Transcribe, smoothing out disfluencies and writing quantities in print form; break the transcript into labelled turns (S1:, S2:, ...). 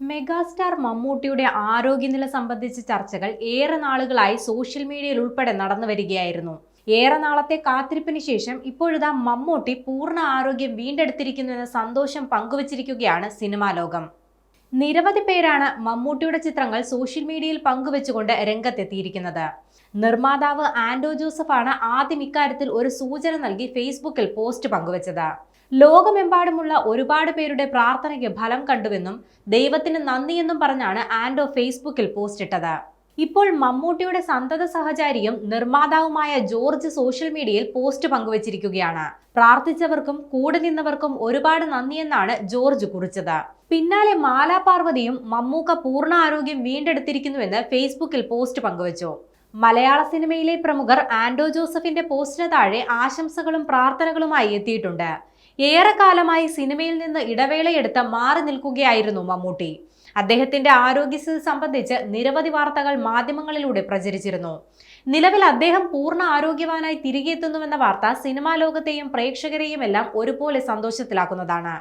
S1: Megastar മമ്മൂട്ടിയുടെ ആരോഗ്യനില സംബന്ധിച്ച ചർച്ചകൾ ഏറെ നാളുകളായി സോഷ്യൽ മീഡിയയിൽ ഉൾപ്പെടെ നടന്നു വരികയായിരുന്നു. ഏറെ നാളത്തെ കാത്തിരിപ്പിന് ശേഷം ഇപ്പോഴിതാ മമ്മൂട്ടി പൂർണ്ണ ആരോഗ്യം വീണ്ടെടുത്തിരിക്കുന്നുവെന്ന സന്തോഷം പങ്കുവച്ചിരിക്കുകയാണ് സിനിമാ ലോകം. നിരവധി പേരാണ് മമ്മൂട്ടിയുടെ ചിത്രങ്ങൾ സോഷ്യൽ മീഡിയയിൽ പങ്കുവെച്ചുകൊണ്ട് രംഗത്തെത്തിയിരിക്കുന്നത്. നിർമ്മാതാവ് ആൻഡോ ജോസഫാണ് ആദ്യം ഇക്കാര്യത്തിൽ ഒരു സൂചന നൽകി ഫേസ്ബുക്കിൽ പോസ്റ്റ് പങ്കുവച്ചത്. ലോകമെമ്പാടുമുള്ള ഒരുപാട് പേരുടെ പ്രാർത്ഥനയ്ക്ക് ഫലം കണ്ടുവെന്നും ദൈവത്തിന് നന്ദിയെന്നും പറഞ്ഞാണ് ആൻഡോ ഫേസ്ബുക്കിൽ പോസ്റ്റ് ഇട്ടത്. ഇപ്പോൾ മമ്മൂട്ടിയുടെ സന്തത സഹചാരിയും നിർമ്മാതാവുമായ ജോർജ് സോഷ്യൽ മീഡിയയിൽ പോസ്റ്റ് പങ്കുവച്ചിരിക്കുകയാണ്. പ്രാർത്ഥിച്ചവർക്കും കൂടെ നിന്നവർക്കും ഒരുപാട് നന്ദിയെന്നാണ് ജോർജ് കുറിച്ചത്. പിന്നാലെ മാലാ പാർവതിയും മമ്മൂക്ക പൂർണ്ണ ആരോഗ്യം വീണ്ടെടുത്തിരിക്കുന്നുവെന്ന് ഫേസ്ബുക്കിൽ പോസ്റ്റ് പങ്കുവച്ചു. മലയാള സിനിമയിലെ പ്രമുഖർ ആൻഡോ ജോസഫിന്റെ പോസ്റ്റിന് താഴെ ആശംസകളും പ്രാർത്ഥനകളുമായി എത്തിയിട്ടുണ്ട്. ഏറെക്കാലമായി സിനിമയിൽ നിന്ന് ഇടവേളയെടുത്ത് മാറി നിൽക്കുകയായിരുന്നു മമ്മൂട്ടി. അദ്ദേഹത്തിന്റെ ആരോഗ്യസ്ഥിതി സംബന്ധിച്ച് നിരവധി വാർത്തകൾ മാധ്യമങ്ങളിലൂടെ പ്രചരിച്ചിരുന്നു. നിലവിൽ അദ്ദേഹം പൂർണ്ണ ആരോഗ്യവാനായി തിരികെ എത്തുന്നുവെന്ന വാർത്ത സിനിമാ ലോകത്തെയും പ്രേക്ഷകരെയും എല്ലാം ഒരുപോലെ സന്തോഷത്തിലാക്കുന്നതാണ്.